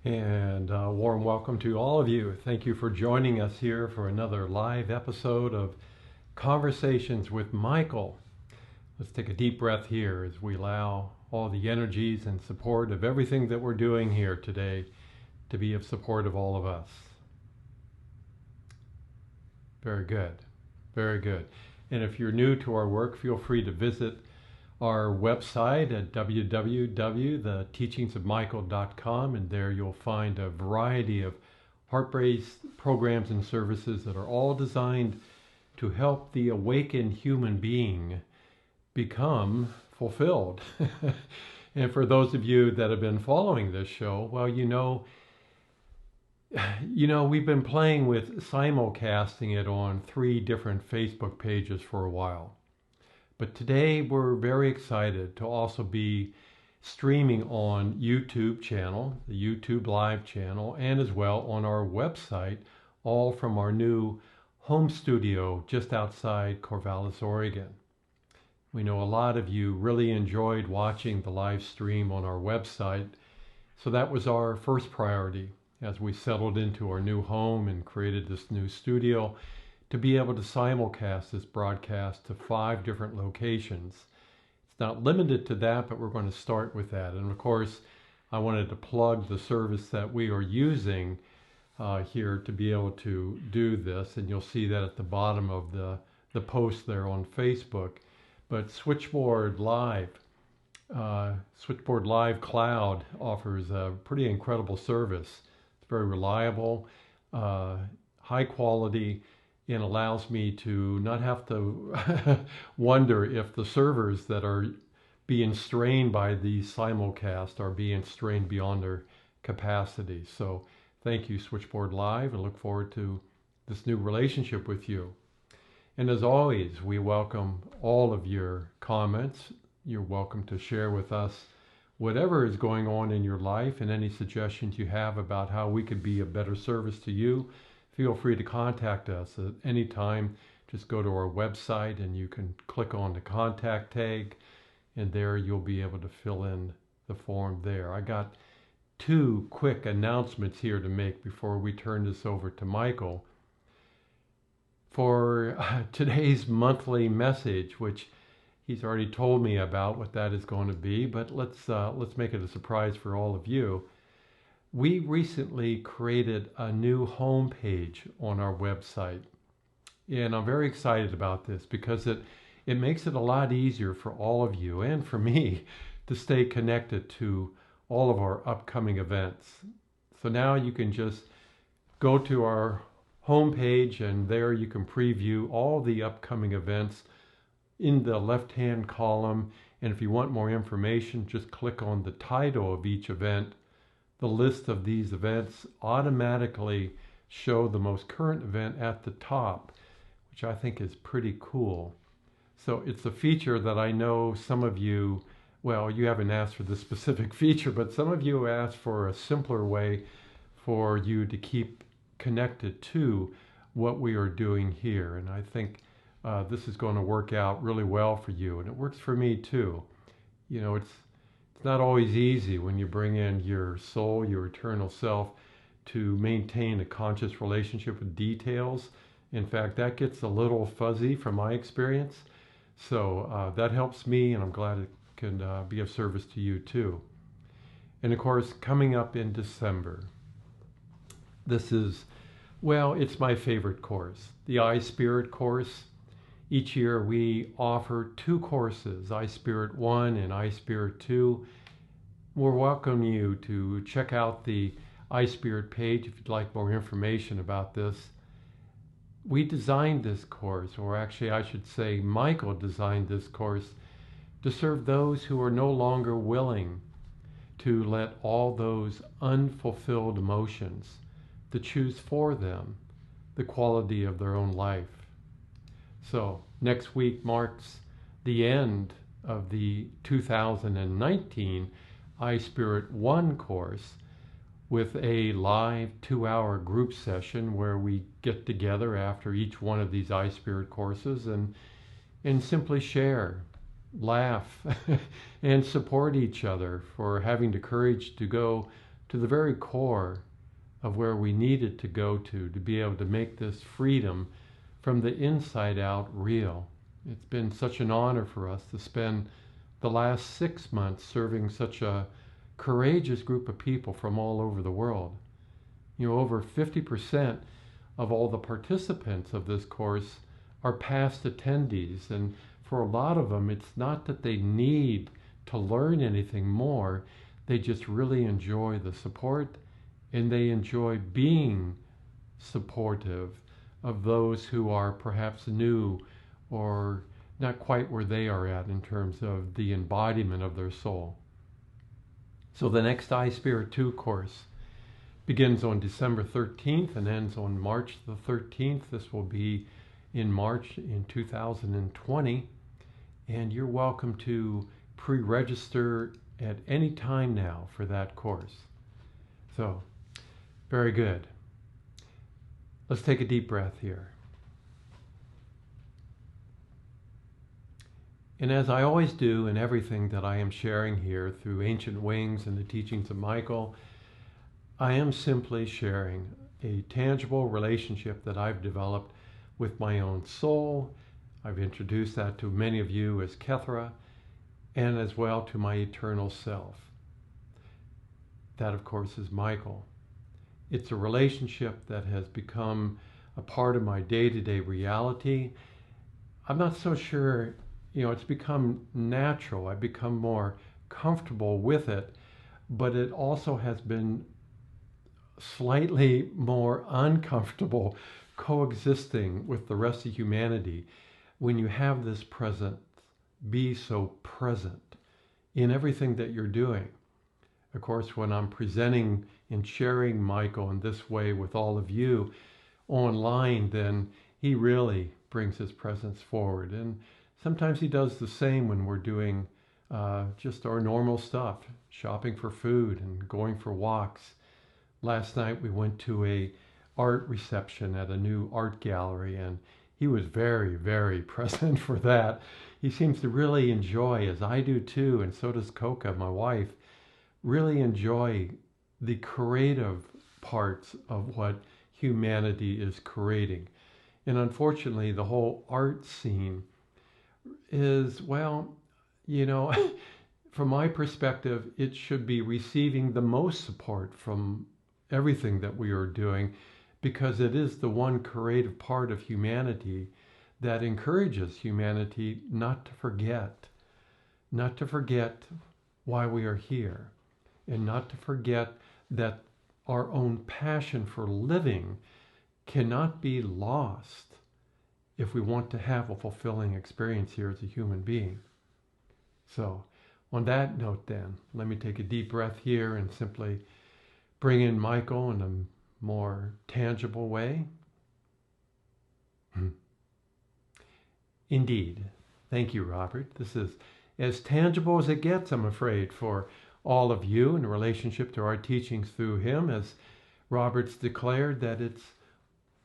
And a warm welcome to all of you. Thank you for joining us here for another live episode of Conversations with Michael. Let's take a deep breath here as we allow all the energies and support of everything that we're doing here today to be of support of all of us. Very good. Very good. And if you're new to our work, feel free to visit our website at www.theteachingsofmichael.com, and there you'll find a variety of heart-based programs and services that are all designed to help the awakened human being become fulfilled. And for those of you that have been following this show, well, we've been playing with simulcasting it on 3 different Facebook pages for a while. But today we're very excited to also be streaming on YouTube channel, the YouTube live channel, and as well on our website, all from our new home studio just outside Corvallis, Oregon. We know a lot of you really enjoyed watching the live stream on our website, so that was our first priority as we settled into our new home and created this new studio, to be able to simulcast this broadcast to 5 different locations. It's not limited to that, but we're going to start with that. And of course, I wanted to plug the service that we are using here to be able to do this. And you'll see that at the bottom of the post there on Facebook. But Switchboard Live Cloud offers a pretty incredible service. It's very reliable, high quality, and allows me to not have to wonder if the servers that are being strained by the simulcast are being strained beyond their capacity. So thank you, Switchboard Live, and look forward to this new relationship with you. And as always, we welcome all of your comments. You're welcome to share with us whatever is going on in your life and any suggestions you have about how we could be a better service to you. Feel free to contact us at any time. Just go to our website and you can click on the contact tag, and there you'll be able to fill in the form there. I got 2 quick announcements here to make before we turn this over to Michael. For today's monthly message, which he's already told me about what that is going to be, but let's make it a surprise for all of you. We recently created a new homepage on our website, and I'm very excited about this because it makes it a lot easier for all of you and for me to stay connected to all of our upcoming events. So now you can just go to our homepage, and there you can preview all the upcoming events in the left-hand column. And if you want more information, just click on the title of each event. The list of these events automatically show the most current event at the top, which I think is pretty cool. So it's a feature that I know some of you, well, you haven't asked for this specific feature, but some of you asked for a simpler way for you to keep connected to what we are doing here. And I think this is going to work out really well for you, and it works for me too. It's not always easy when you bring in your soul, your eternal self, to maintain a conscious relationship with details. In fact, that gets a little fuzzy from my experience. So that helps me, and I'm glad it can be of service to you too. And of course, coming up in December, this is, well, it's my favorite course, the I Spirit course. Each year we offer 2 courses, I Spirit 1 and I Spirit 2. We'll welcome you to check out the I Spirit page if you'd like more information about this. We designed this course, or actually I should say Michael designed this course, to serve those who are no longer willing to let all those unfulfilled emotions to choose for them the quality of their own life. So next week marks the end of the 2019 I Spirit 1 course, with a live 2-hour group session where we get together after each one of these I Spirit courses and simply share, laugh, and support each other for having the courage to go to the very core of where we needed to go to be able to make this freedom from the inside out real. It's been such an honor for us to spend the last 6 months serving such a courageous group of people from all over the world. Over 50% of all the participants of this course are past attendees, and for a lot of them, it's not that they need to learn anything more, they just really enjoy the support and they enjoy being supportive of those who are perhaps new or not quite where they are at in terms of the embodiment of their soul. So the next I Spirit 2 course begins on December 13th and ends on March the 13th. This will be in March in 2020. And you're welcome to pre-register at any time now for that course. So, very good. Let's take a deep breath here. And as I always do in everything that I am sharing here through Ancient Wings and the teachings of Michael, I am simply sharing a tangible relationship that I've developed with my own soul. I've introduced that to many of you as Kethra, and as well to my eternal self. That, of course, is Michael. It's a relationship that has become a part of my day-to-day reality. I'm not so sure, it's become natural. I've become more comfortable with it, but it also has been slightly more uncomfortable coexisting with the rest of humanity when you have this presence be so present in everything that you're doing. Of course, when I'm presenting and sharing Michael in this way with all of you online, then he really brings his presence forward. And sometimes he does the same when we're doing just our normal stuff, shopping for food and going for walks. Last night we went to a art reception at a new art gallery, and he was very, very present for that. He seems to really enjoy, as I do too, and so does Coca, my wife, really enjoy the creative parts of what humanity is creating. And unfortunately, the whole art scene is, well, from my perspective, it should be receiving the most support from everything that we are doing, because it is the one creative part of humanity that encourages humanity not to forget why we are here, and not to forget that our own passion for living cannot be lost if we want to have a fulfilling experience here as a human being. So, on that note then, let me take a deep breath here and simply bring in Michael in a more tangible way. Indeed. Thank you, Robert. This is as tangible as it gets, I'm afraid, for all of you in relationship to our teachings through him, as Robert's declared that it's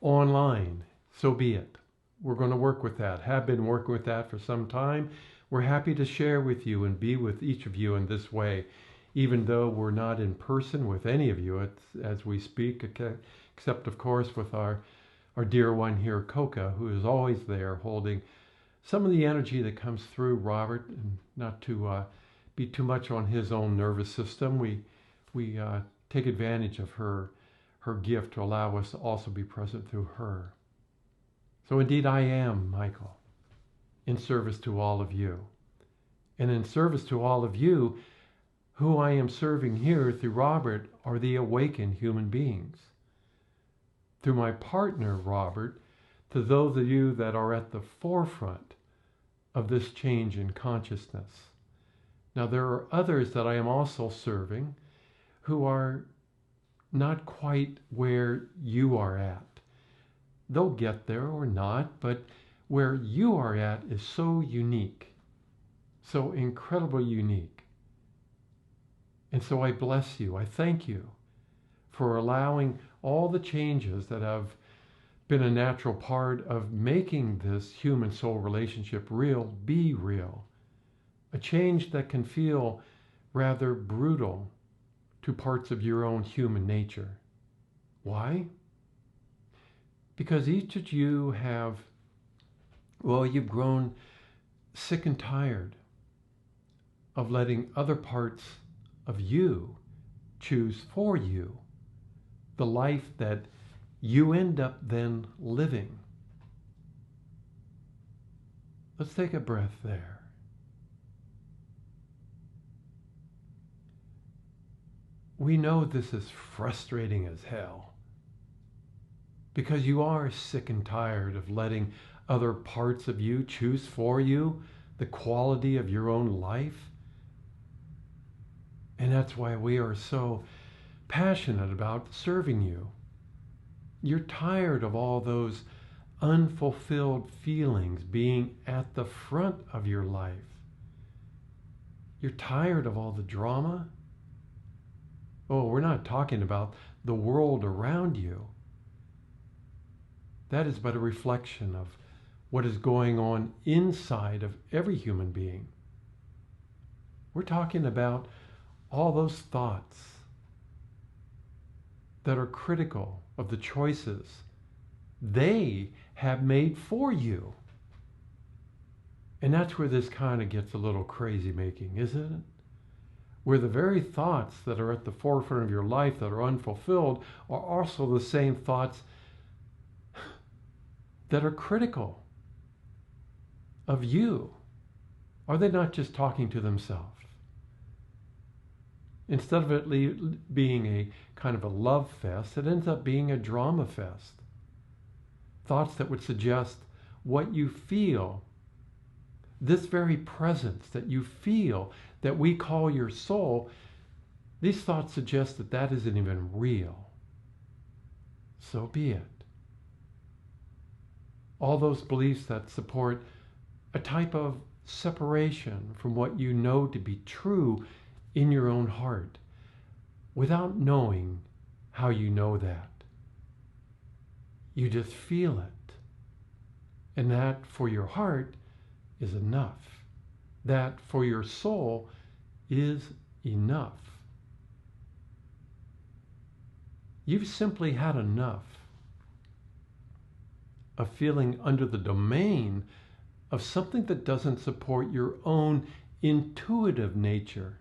online. So be it. We're going to work with that, have been working with that for some time. We're happy to share with you and be with each of you in this way, even though we're not in person with any of you as we speak, except, of course, with our dear one here, Coca, who is always there holding some of the energy that comes through Robert, and not to be too much on his own nervous system. We take advantage of her gift to allow us to also be present through her. So indeed I am, Michael, in service to all of you. And in service to all of you, who I am serving here through Robert are the awakened human beings. Through my partner, Robert, to those of you that are at the forefront of this change in consciousness. Now, there are others that I am also serving who are not quite where you are at. They'll get there or not, but where you are at is so unique, so incredibly unique. And so I bless you. I thank you for allowing all the changes that have been a natural part of making this human soul relationship real be real. A change that can feel rather brutal to parts of your own human nature. Why? Because each of you have, well, you've grown sick and tired of letting other parts of you choose for you the life that you end up then living. Let's take a breath there. We know this is frustrating as hell because you are sick and tired of letting other parts of you choose for you the quality of your own life. And that's why we are so passionate about serving you. You're tired of all those unfulfilled feelings being at the front of your life. You're tired of all the drama. Oh, we're not talking about the world around you. That is but a reflection of what is going on inside of every human being. We're talking about all those thoughts that are critical of the choices they have made for you. And that's where this kind of gets a little crazy making, isn't it? Where the very thoughts that are at the forefront of your life that are unfulfilled are also the same thoughts that are critical of you. Are they not just talking to themselves? Instead of it being a kind of a love fest, it ends up being a drama fest. Thoughts that would suggest what you feel, this very presence that you feel that we call your soul, these thoughts suggest that that isn't even real. So be it. All those beliefs that support a type of separation from what you know to be true in your own heart, without knowing how you know that. You just feel it. And that for your heart is enough. That for your soul is enough. You've simply had enough of feeling under the domain of something that doesn't support your own intuitive nature.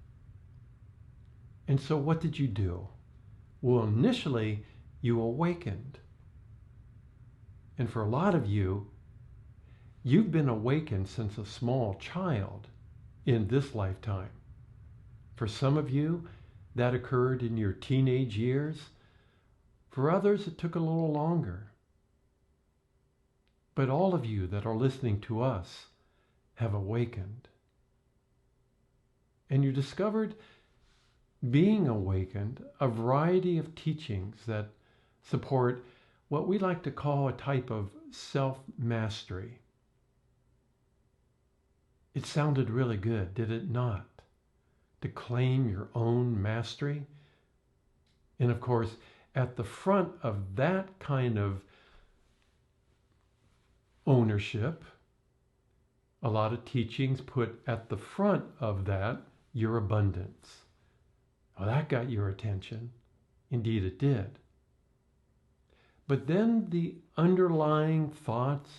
And so what did you do? Well, initially, you awakened. And for a lot of you, you've been awakened since a small child in this lifetime. For some of you, that occurred in your teenage years. For others, it took a little longer. But all of you that are listening to us have awakened. And you discovered, being awakened, a variety of teachings that support what we like to call a type of self-mastery. It sounded really good, did it not? To claim your own mastery. And of course, at the front of that kind of ownership, a lot of teachings put at the front of that your abundance. Well, that got your attention. Indeed, it did. But then the underlying thoughts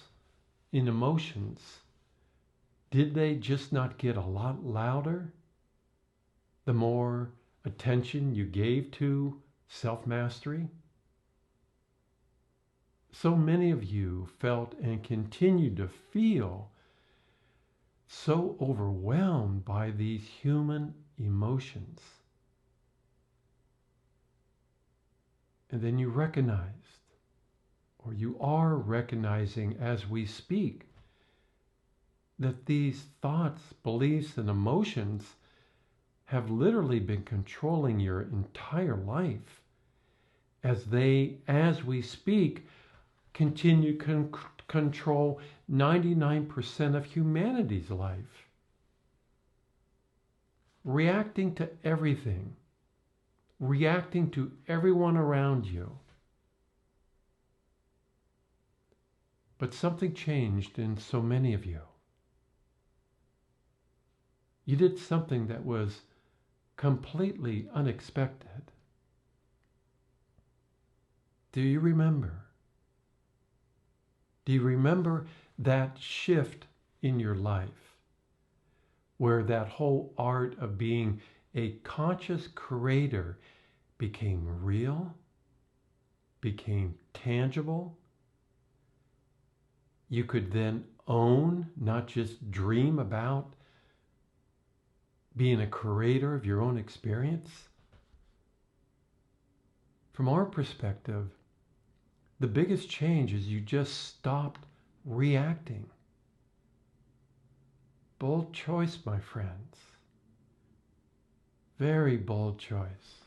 and emotions, did they just not get a lot louder the more attention you gave to self-mastery? So many of you felt and continue to feel so overwhelmed by these human emotions. And then you recognized, or you are recognizing as we speak, that these thoughts, beliefs, and emotions have literally been controlling your entire life as they, as we speak, continue to control 99% of humanity's life. Reacting to everything, reacting to everyone around you. But something changed in so many of you. You did something that was completely unexpected. Do you remember? Do you remember that shift in your life where that whole art of being a conscious creator became real, became tangible? You could then own, not just dream about, being a creator of your own experience? From our perspective, the biggest change is you just stopped reacting. Bold choice, my friends. Very bold choice.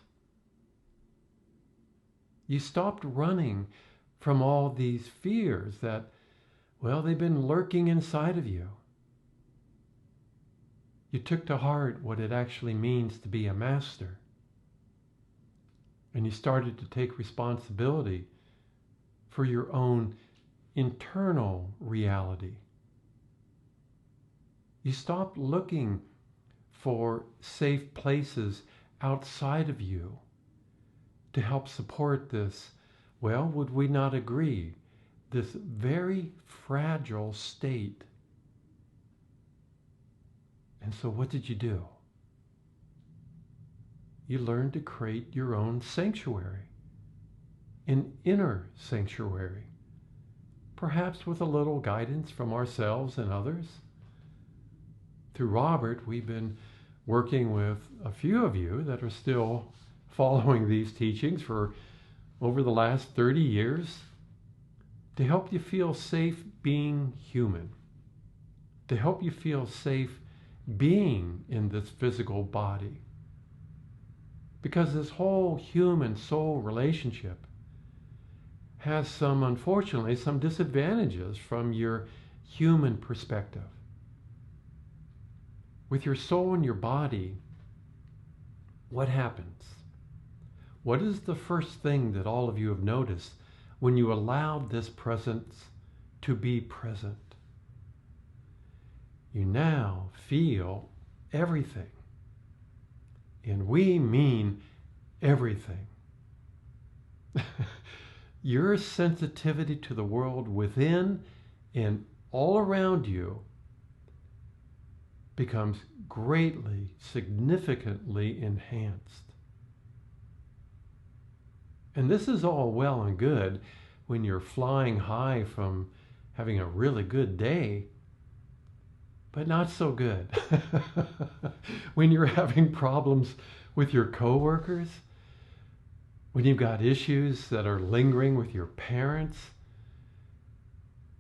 You stopped running from all these fears that, well, they've been lurking inside of you. You took to heart what it actually means to be a master. And you started to take responsibility for your own internal reality. You stopped looking for safe places outside of you to help support this, well, would we not agree, this very fragile state. And so what did you do? You learned to create your own sanctuary, an inner sanctuary, perhaps with a little guidance from ourselves and others. Through Robert, we've been working with a few of you that are still following these teachings for over the last 30 years to help you feel safe being human, to help you feel safe being in this physical body. Because this whole human soul relationship has some, unfortunately, some disadvantages from your human perspective. With your soul and your body, what happens? What is the first thing that all of you have noticed when you allowed this presence to be present? You now feel everything. And we mean everything. Your sensitivity to the world within and all around you becomes greatly, significantly enhanced. And this is all well and good when you're flying high from having a really good day, but not so good when you're having problems with your coworkers, when you've got issues that are lingering with your parents,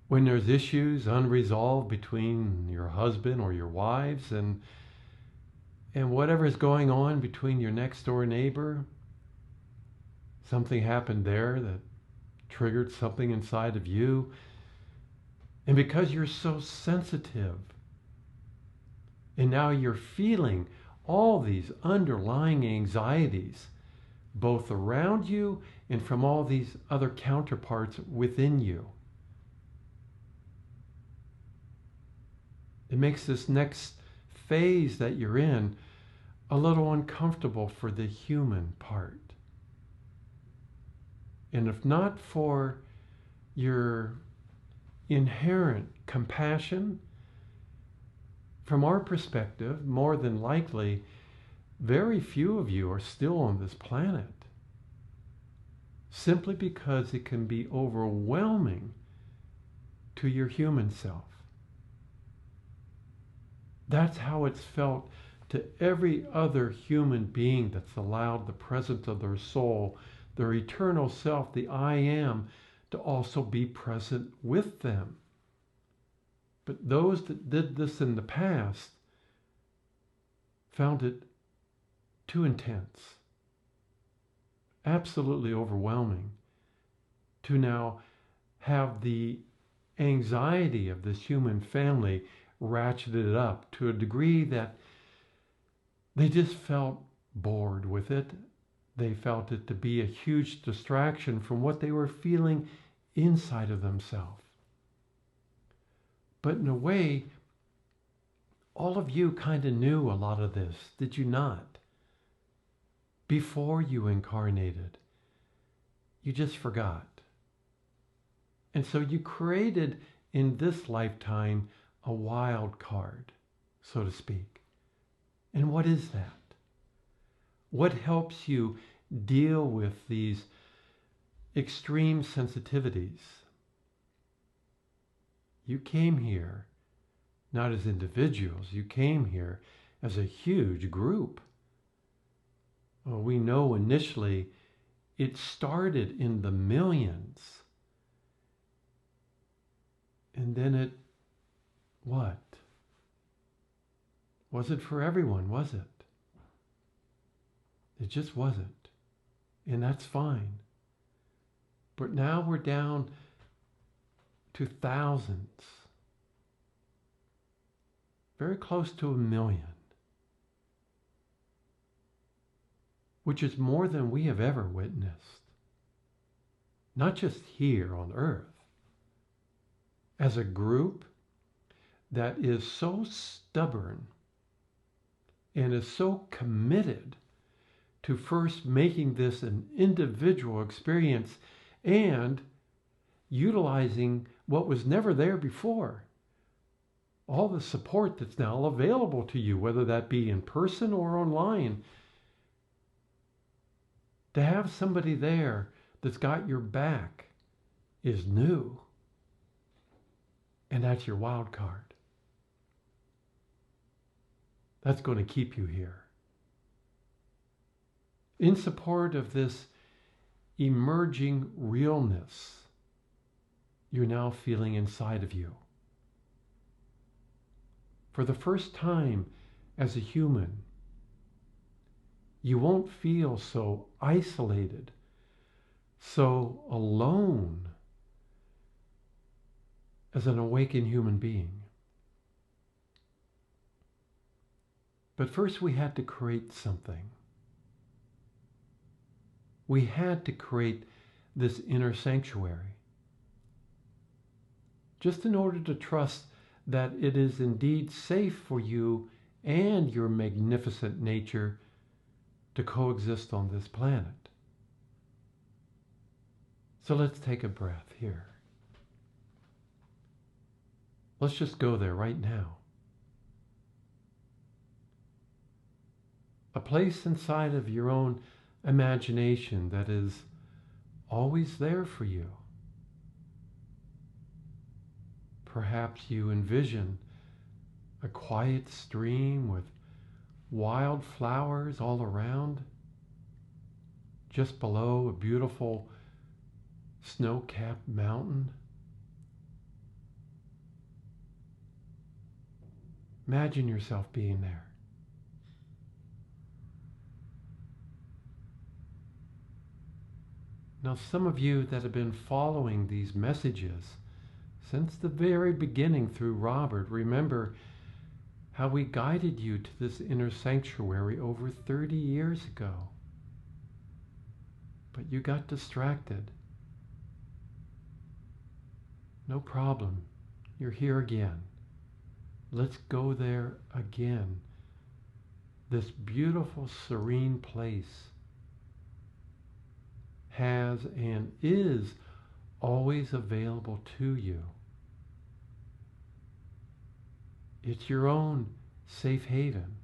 when there's issues unresolved between your husband or your wives, and whatever's going on between your next door neighbor, something happened there that triggered something inside of you. And because you're so sensitive, and now you're feeling all these underlying anxieties, both around you and from all these other counterparts within you. It makes this next phase that you're in a little uncomfortable for the human part. And if not for your inherent compassion, from our perspective, more than likely, very few of you are still on this planet. Simply because it can be overwhelming to your human self. That's how it's felt to every other human being that's allowed the presence of their soul, their eternal self, the I am, to also be present with them. But those that did this in the past found it too intense, absolutely overwhelming, to now have the anxiety of this human family ratcheted up to a degree that they just felt bored with it. They felt it to be a huge distraction from what they were feeling inside of themselves. But in a way, all of you kind of knew a lot of this, did you not? before you incarnated. You just forgot. And so you created in this lifetime a wild card, so to speak. And what is that? What helps you deal with these extreme sensitivities? You came here not as individuals, you came here as a huge group. Well, we know initially it started in the millions. And then it, what? Wasn't for everyone, was it? It just wasn't. And that's fine. But now we're down to thousands. Very close to 1 million. Which is more than we have ever witnessed. Not just here on Earth. As a group that is so stubborn and is so committed to first making this an individual experience and utilizing what was never there before. All the support that's now available to you, whether that be in person or online. To have somebody there that's got your back is new. And that's your wild card. That's going to keep you here. In support of this emerging realness you're now feeling inside of you. For the first time as a human, you won't feel so isolated, so alone as an awakened human being. But first we had to create something. We had to create this inner sanctuary. Just in order to trust that it is indeed safe for you and your magnificent nature to coexist on this planet. So let's take a breath here. Let's just go there right now. A place inside of your own imagination that is always there for you. Perhaps you envision a quiet stream with wild flowers all around, just below a beautiful snow-capped mountain. Imagine yourself being there. Now, some of you that have been following these messages since the very beginning through Robert, remember how we guided you to this inner sanctuary over 30 years ago. But you got distracted. No problem. You're here again. Let's go there again. This beautiful, serene place has and is always available to you. It's your own safe haven.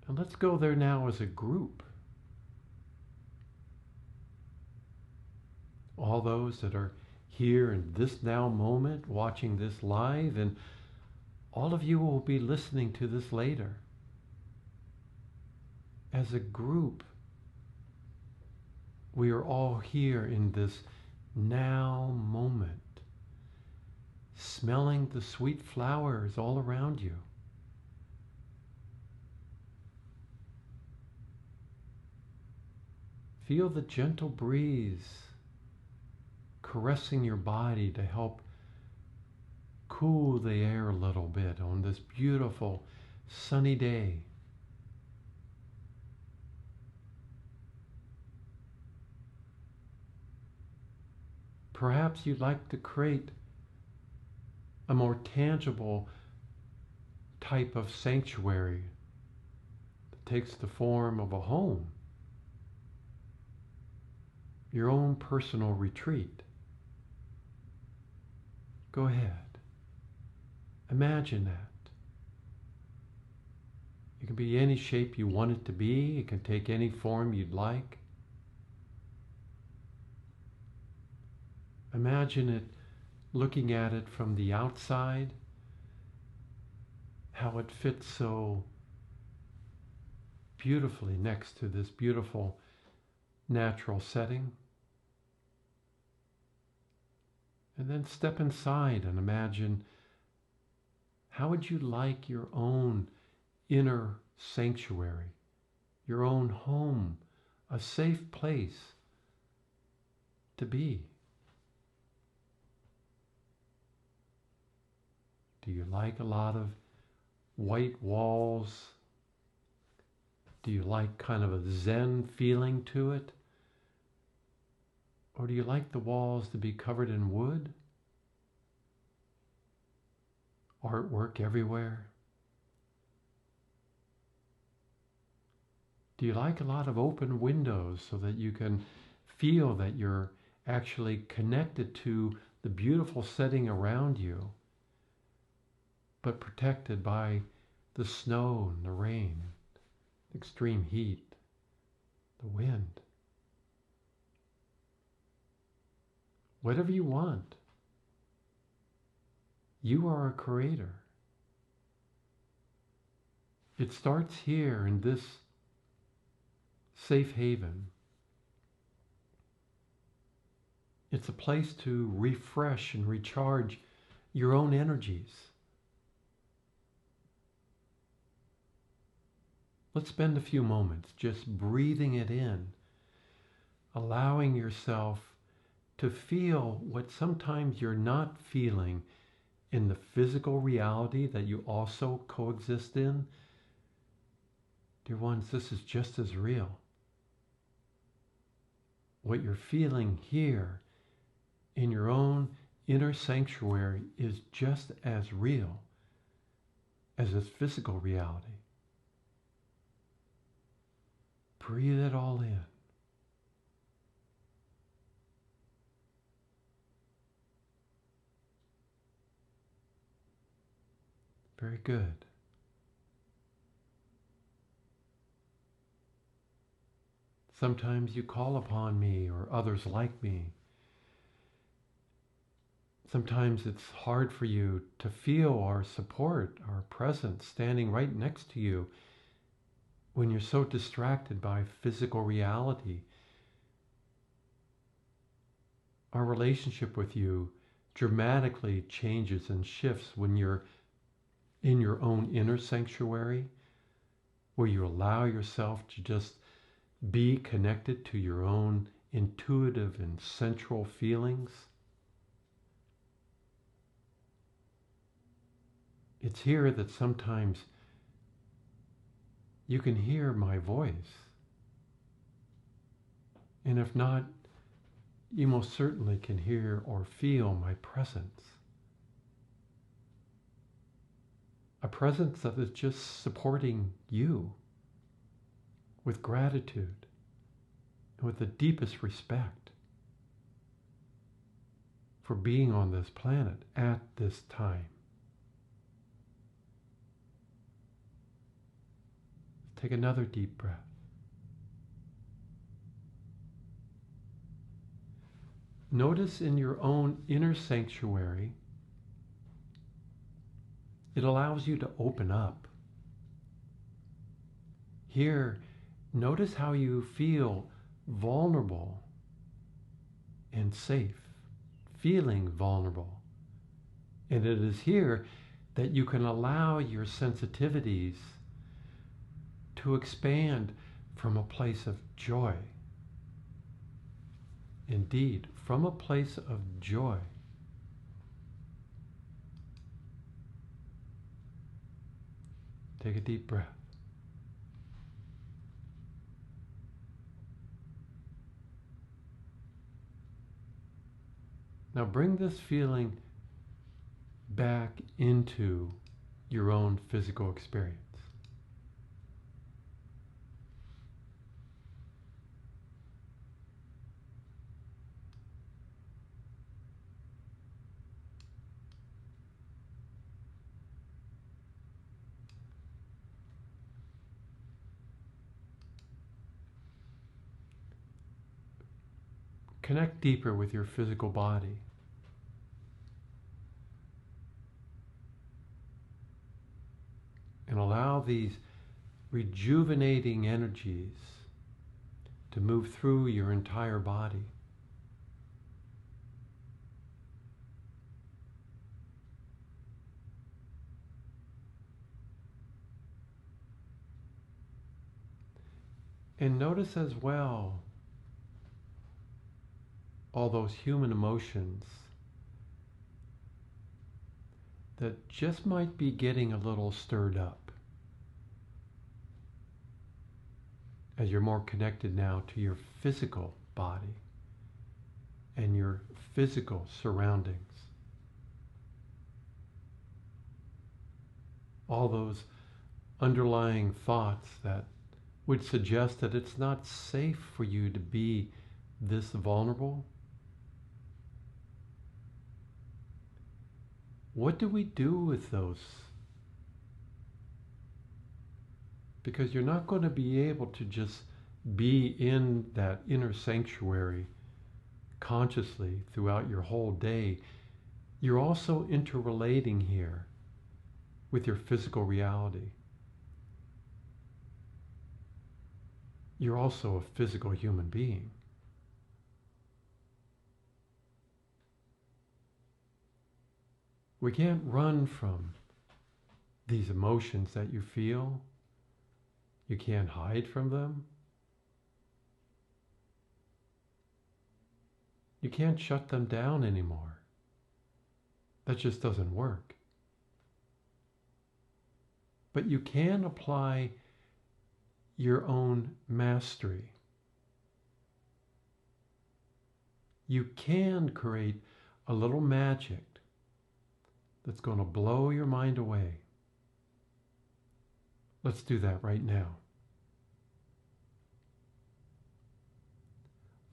And let's go there now as a group. All those that are here in this now moment, watching this live, and all of you will be listening to this later. As a group, we are all here in this now moment, smelling the sweet flowers all around you. Feel the gentle breeze caressing your body to help cool the air a little bit on this beautiful sunny day. Perhaps you'd like to create a more tangible type of sanctuary that takes the form of a home, your own personal retreat. Go ahead. Imagine that. It can be any shape you want it to be. It can take any form you'd like. Imagine it, looking at it from the outside, how it fits so beautifully next to this beautiful natural setting. And then step inside and imagine, how would you like your own inner sanctuary, your own home, a safe place to be? Do you like a lot of white walls? Do you like kind of a Zen feeling to it? Or do you like the walls to be covered in wood? Artwork everywhere? Do you like a lot of open windows so that you can feel that you're actually connected to the beautiful setting around you, but protected by the snow and the rain, the extreme heat, the wind? Whatever you want. You are a creator. It starts here in this safe haven. It's a place to refresh and recharge your own energies. Let's spend a few moments just breathing it in, allowing yourself to feel what sometimes you're not feeling in the physical reality that you also coexist in. Dear ones, this is just as real. What you're feeling here in your own inner sanctuary is just as real as this physical reality. Breathe it all in. Very good. Sometimes you call upon me or others like me. Sometimes it's hard for you to feel our support, our presence standing right next to you when you're so distracted by physical reality. Our relationship with you dramatically changes and shifts when you're in your own inner sanctuary, where you allow yourself to just be connected to your own intuitive and central feelings. It's here that sometimes you can hear my voice. And if not, you most certainly can hear or feel my presence. A presence that is just supporting you with gratitude and with the deepest respect for being on this planet at this time. Take another deep breath. Notice in your own inner sanctuary, it allows you to open up. Here, notice how you feel vulnerable and safe, feeling vulnerable. And it is here that you can allow your sensitivities to expand from a place of joy. Indeed, from a place of joy. Take a deep breath. Now bring this feeling back into your own physical experience. Connect deeper with your physical body. And allow these rejuvenating energies to move through your entire body. And notice as well all those human emotions that just might be getting a little stirred up as you're more connected now to your physical body and your physical surroundings. All those underlying thoughts that would suggest that it's not safe for you to be this vulnerable. What do we do with those? Because you're not going to be able to just be in that inner sanctuary consciously throughout your whole day. You're also interrelating here with your physical reality. You're also a physical human being. We can't run from these emotions that you feel. You can't hide from them. You can't shut them down anymore. That just doesn't work. But you can apply your own mastery. You can create a little magic that's going to blow your mind away. Let's do that right now.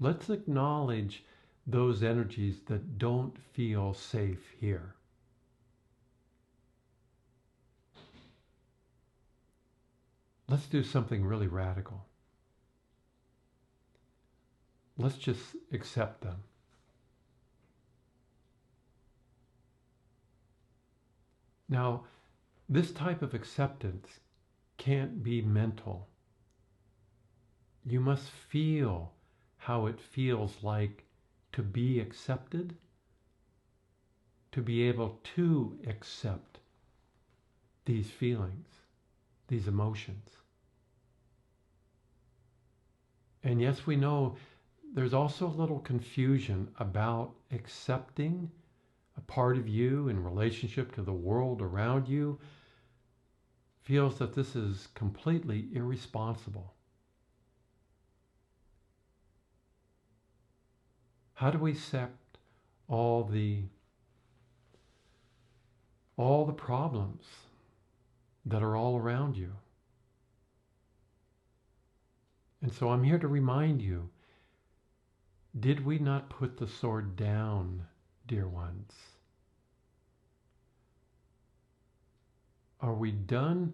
Let's acknowledge those energies that don't feel safe here. Let's do something really radical. Let's just accept them. Now, this type of acceptance can't be mental. You must feel how it feels like to be accepted, to be able to accept these feelings, these emotions. And yes, we know there's also a little confusion about accepting a part of you in relationship to the world around you feels that this is completely irresponsible. How do we accept all the problems that are all around you? And so I'm here to remind you, did we not put the sword down, dear ones? Are we done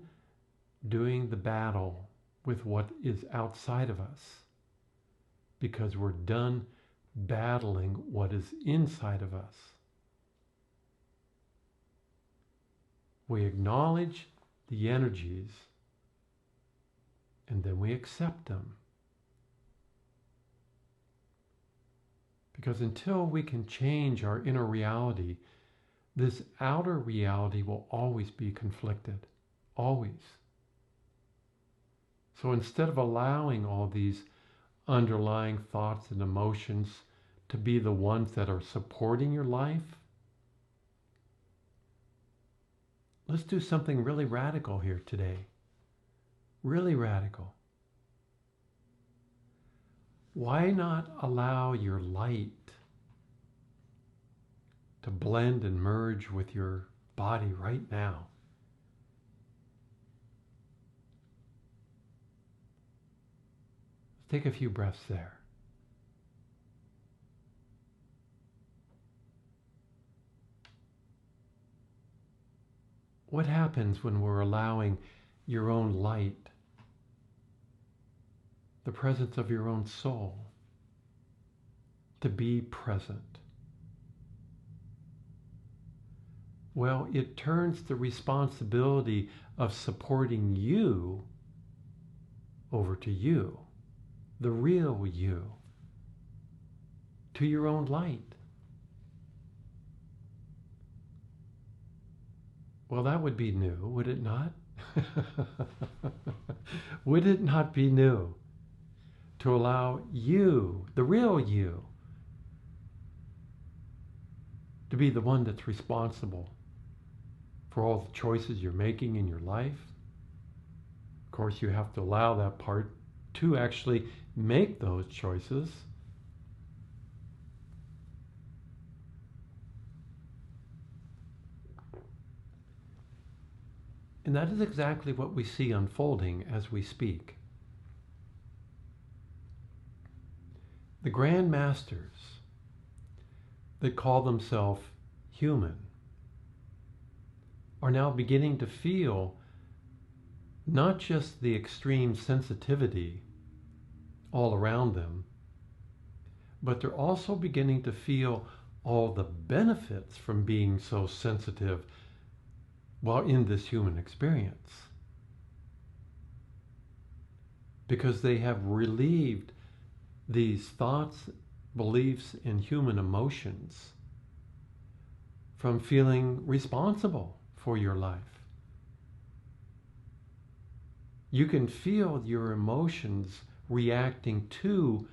doing the battle with what is outside of us? Because we're done battling what is inside of us. We acknowledge the energies and then we accept them. Because until we can change our inner reality, this outer reality will always be conflicted. Always. So instead of allowing all these underlying thoughts and emotions to be the ones that are supporting your life, let's do something really radical here today. Really radical. Why not allow your light to blend and merge with your body right now. Take a few breaths there. What happens when we're allowing your own light, the presence of your own soul, to be present? Well, it turns the responsibility of supporting you over to you, the real you, to your own light. Well, that would be new, would it not? Would it not be new to allow you, the real you, to be the one that's responsible for all the choices you're making in your life? Of course, you have to allow that part to actually make those choices. And that is exactly what we see unfolding as we speak. The Grand Masters that call themselves human are now beginning to feel not just the extreme sensitivity all around them, but they're also beginning to feel all the benefits from being so sensitive while in this human experience. Because they have relieved these thoughts, beliefs, and human emotions from feeling responsible for your life. You can feel your emotions reacting to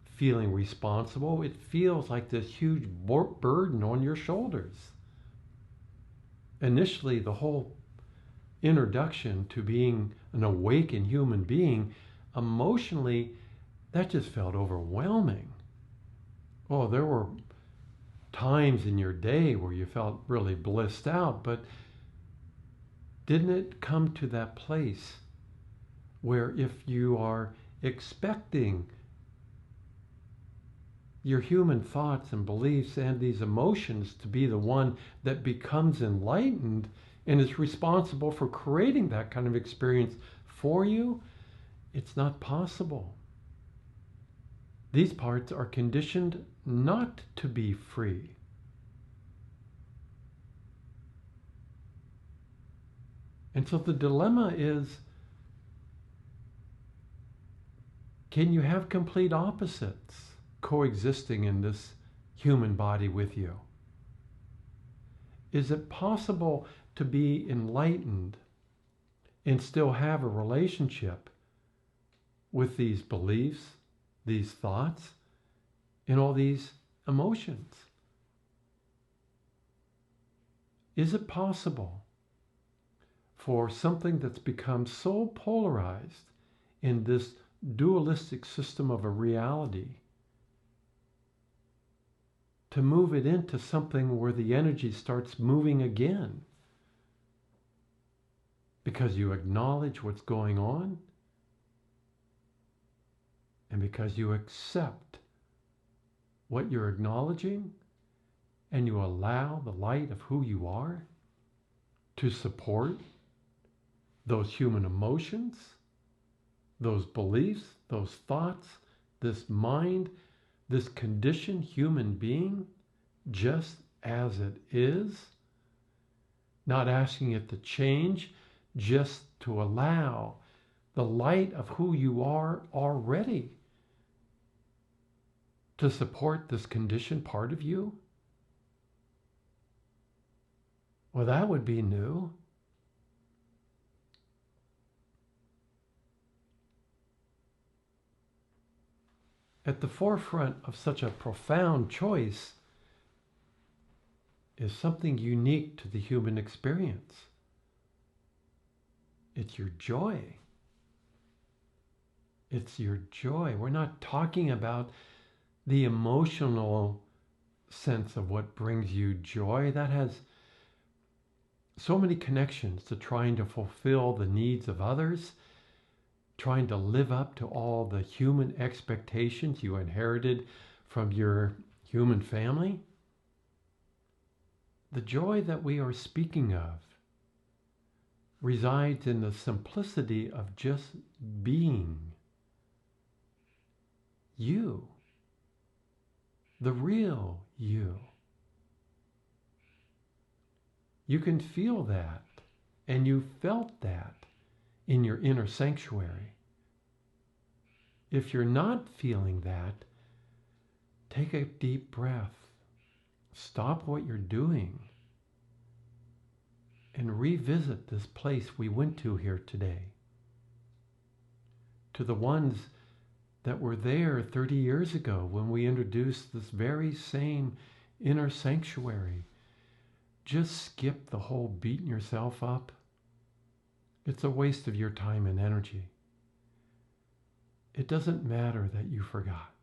feeling responsible. It feels like this huge burden on your shoulders. Initially, the whole introduction to being an awakened human being, emotionally, that just felt overwhelming. Oh, there were times in your day where you felt really blissed out, but didn't it come to that place where if you are expecting your human thoughts and beliefs and these emotions to be the one that becomes enlightened and is responsible for creating that kind of experience for you, it's not possible. These parts are conditioned not to be free. And so the dilemma is, can you have complete opposites coexisting in this human body with you? Is it possible to be enlightened and still have a relationship with these beliefs, these thoughts, and all these emotions? Is it possible for something that's become so polarized in this dualistic system of a reality to move it into something where the energy starts moving again? Because you acknowledge what's going on and because you accept what you're acknowledging and you allow the light of who you are to support those human emotions, those beliefs, those thoughts, this mind, this conditioned human being, just as it is, not asking it to change, just to allow the light of who you are already to support this conditioned part of you? Well, that would be new. At the forefront of such a profound choice is something unique to the human experience. It's your joy. It's your joy. We're not talking about the emotional sense of what brings you joy. That has so many connections to trying to fulfill the needs of others, trying to live up to all the human expectations you inherited from your human family. The joy that we are speaking of resides in the simplicity of just being you, the real you. You can feel that, and you felt that in your inner sanctuary. If you're not feeling that, take a deep breath. Stop what you're doing and revisit this place we went to here today. To the ones that were there 30 years ago when we introduced this very same inner sanctuary. Just skip the whole beating yourself up. It's a waste of your time and energy. It doesn't matter that you forgot.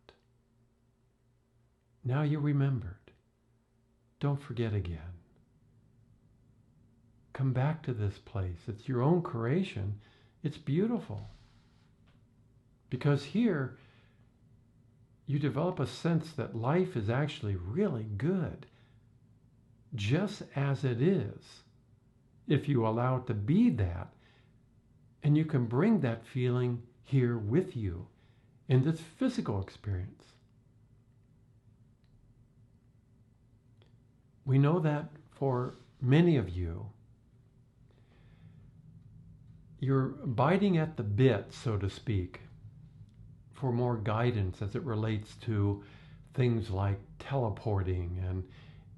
Now you remembered. Don't forget again. Come back to this place. It's your own creation. It's beautiful. Because here, you develop a sense that life is actually really good, just as it is, if you allow it to be that. And you can bring that feeling here with you in this physical experience. We know that for many of you, you're biting at the bit, so to speak, for more guidance as it relates to things like teleporting and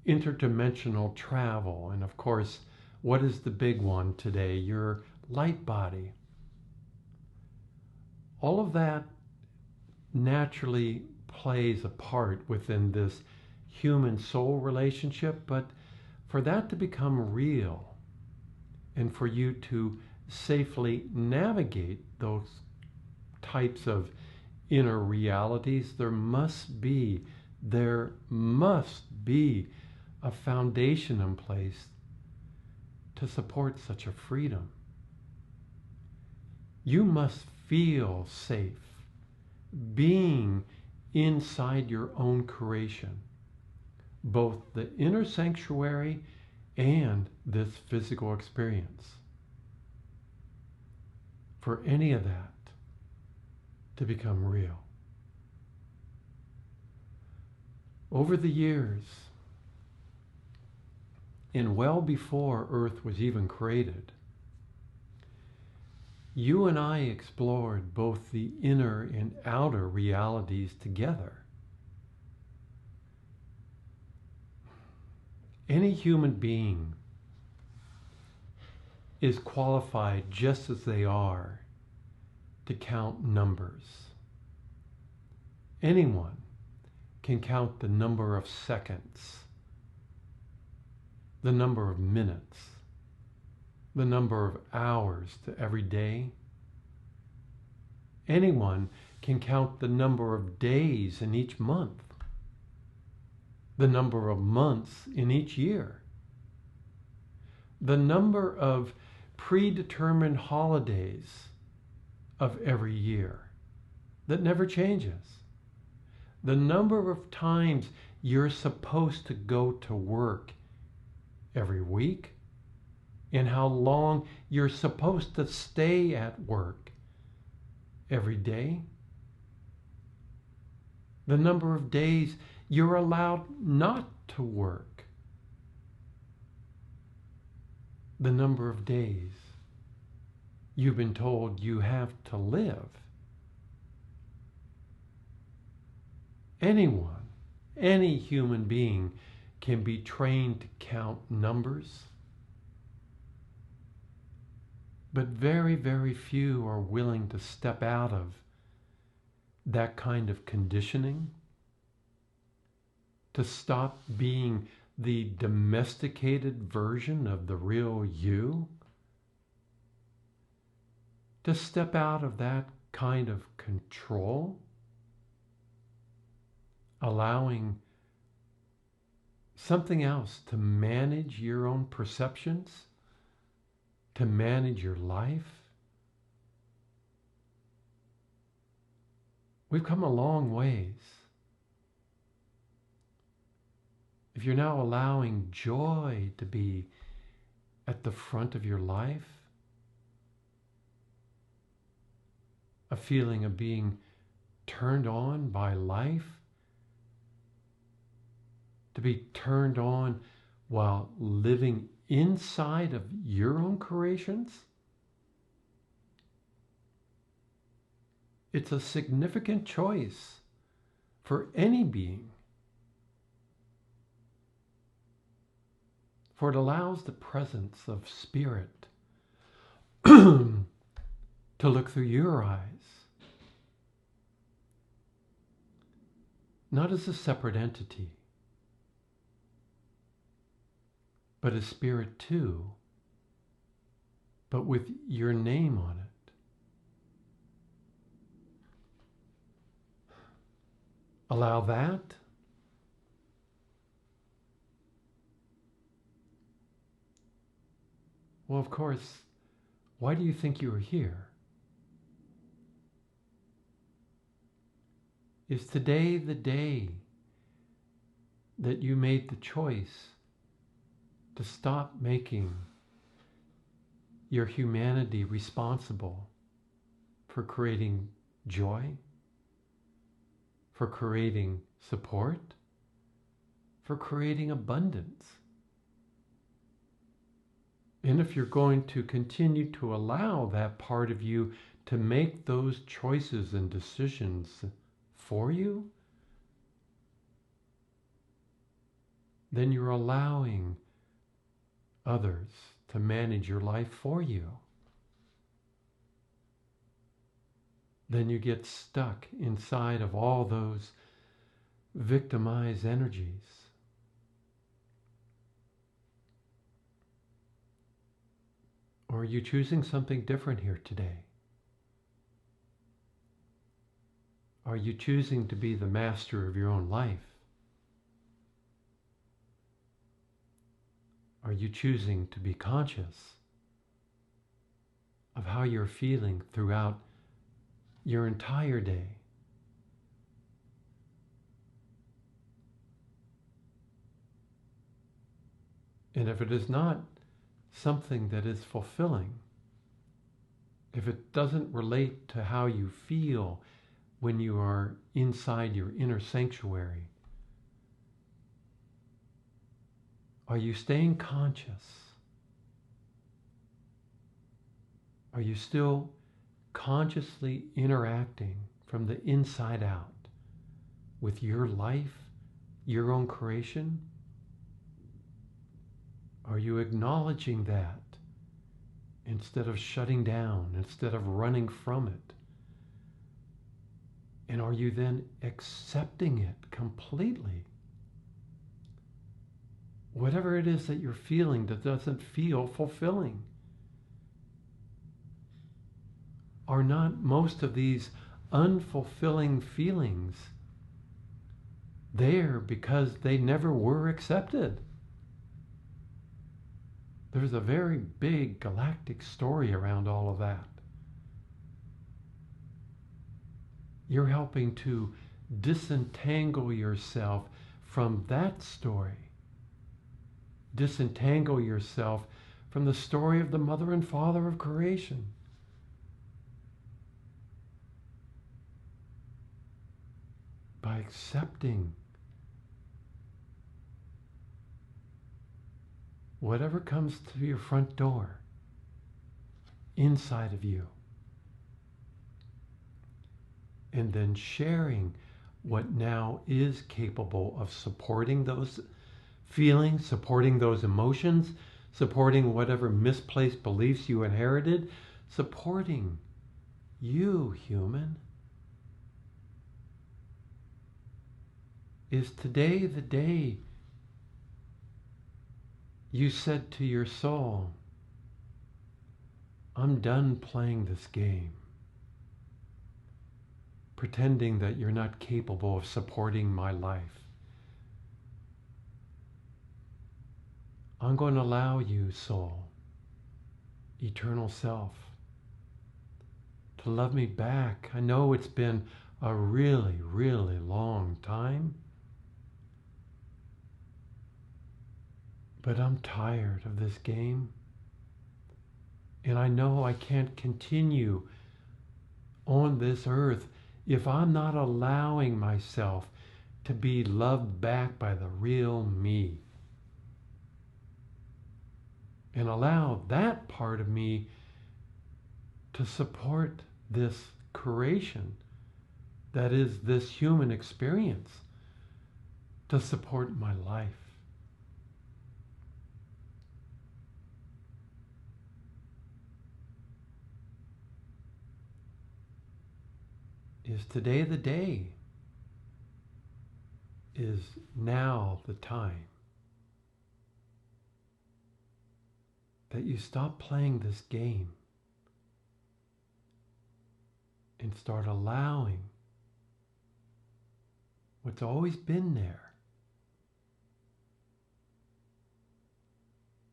interdimensional travel. And of course, what is the big one today? Your light body. All of that naturally plays a part within this human soul relationship, but for that to become real and for you to safely navigate those types of inner realities, there must be a foundation in place to support such a freedom. You must feel safe being inside your own creation, both the inner sanctuary and this physical experience. For any of that to become real. Over the years, and well before Earth was even created, you and I explored both the inner and outer realities together. Any human being is qualified just as they are to count numbers. Anyone can count the number of seconds, the number of minutes, the number of hours to every day. Anyone can count the number of days in each month, the number of months in each year, the number of predetermined holidays of every year that never changes, the number of times you're supposed to go to work every week, and how long you're supposed to stay at work every day, the number of days you're allowed not to work, the number of days you've been told you have to live. Anyone, any human being can be trained to count numbers, but very, very few are willing to step out of that kind of conditioning, to stop being the domesticated version of the real you, to step out of that kind of control, allowing something else to manage your own perceptions, to manage your life? We've come a long ways. If you're now allowing joy to be at the front of your life, a feeling of being turned on by life, to be turned on while living inside of your own creations, it's a significant choice for any being. For it allows the presence of spirit to look through your eyes, not as a separate entity, but as spirit too, but with your name on it. Allow that. Well, of course, why do you think you are here? Is today the day that you made the choice to stop making your humanity responsible for creating joy, for creating support, for creating abundance? And if you're going to continue to allow that part of you to make those choices and decisions for you, then you're allowing others to manage your life for you. Then you get stuck inside of all those victimized energies. Or are you choosing something different here today? Are you choosing to be the master of your own life? Are you choosing to be conscious of how you're feeling throughout your entire day? And if it is not something that is fulfilling, if it doesn't relate to how you feel when you are inside your inner sanctuary, are you staying conscious? Are you still consciously interacting from the inside out with your life, your own creation? Are you acknowledging that instead of shutting down, instead of running from it? And are you then accepting it completely? Whatever it is that you're feeling that doesn't feel fulfilling. Are not most of these unfulfilling feelings there because they never were accepted? There's a very big galactic story around all of that. You're helping to disentangle yourself from that story. Disentangle yourself from the story of the mother and father of creation. By accepting whatever comes to your front door, inside of you, and then sharing what now is capable of supporting those feelings, supporting those emotions, supporting whatever misplaced beliefs you inherited, supporting you, human. Is today the day you said to your soul, I'm done playing this game, pretending that you're not capable of supporting my life. I'm going to allow you, soul, eternal self, to love me back. I know it's been a really, really long time, but I'm tired of this game. And I know I can't continue on this earth if I'm not allowing myself to be loved back by the real me. And allow that part of me to support this creation that is this human experience, to support my life. Is today the day? Is now the time that you stop playing this game and start allowing what's always been there?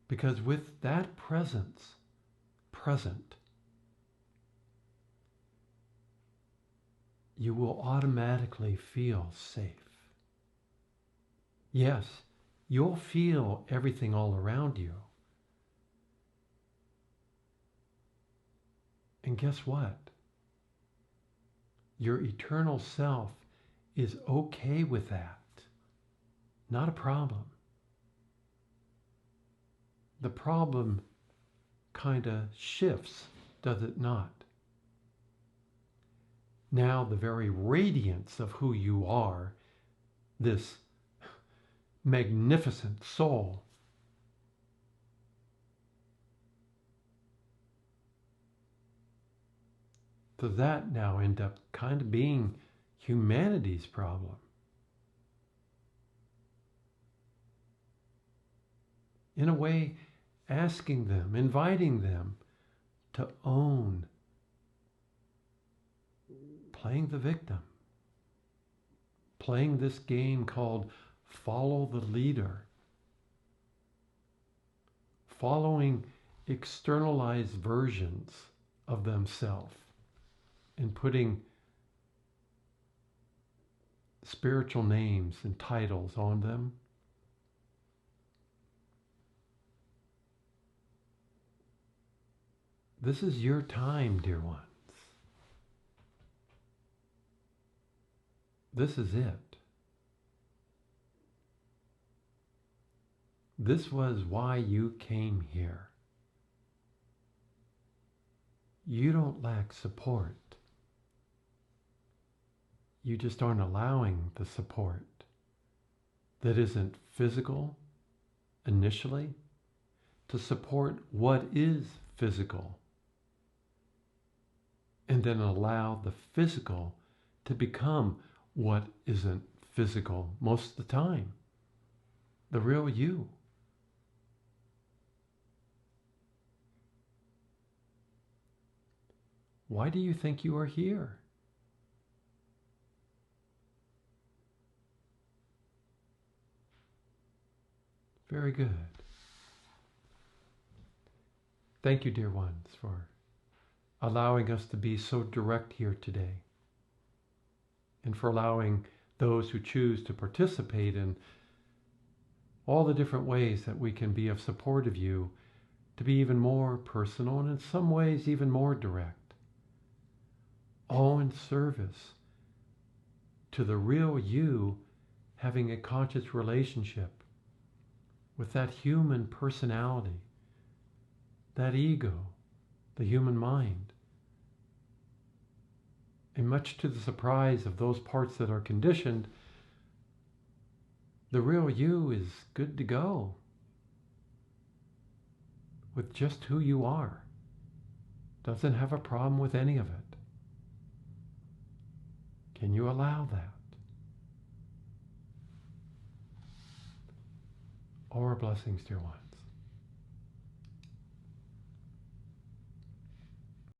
Because with that presence present, you will automatically feel safe. Yes, you'll feel everything all around you. And guess what? Your eternal self is okay with that. Not a problem. The problem kind of shifts, does it not? Now the very radiance of who you are, this magnificent soul, does that now end up kind of being humanity's problem? In a way, asking them, inviting them to own playing the victim, playing this game called follow the leader, following externalized versions of themselves and putting spiritual names and titles on them. This is your time, dear ones. This is it. This was why you came here. You don't lack support. You just aren't allowing the support that isn't physical initially to support what is physical, and then allow the physical to become what isn't physical most of the time. The real you. Why do you think you are here? Very good. Thank you, dear ones, for allowing us to be so direct here today, and for allowing those who choose to participate in all the different ways that we can be of support of you to be even more personal and in some ways even more direct, all in service to the real you having a conscious relationship with that human personality, that ego, the human mind. And much to the surprise of those parts that are conditioned, the real you is good to go with just who you are. Doesn't have a problem with any of it. Can you allow that? Or blessings, dear ones.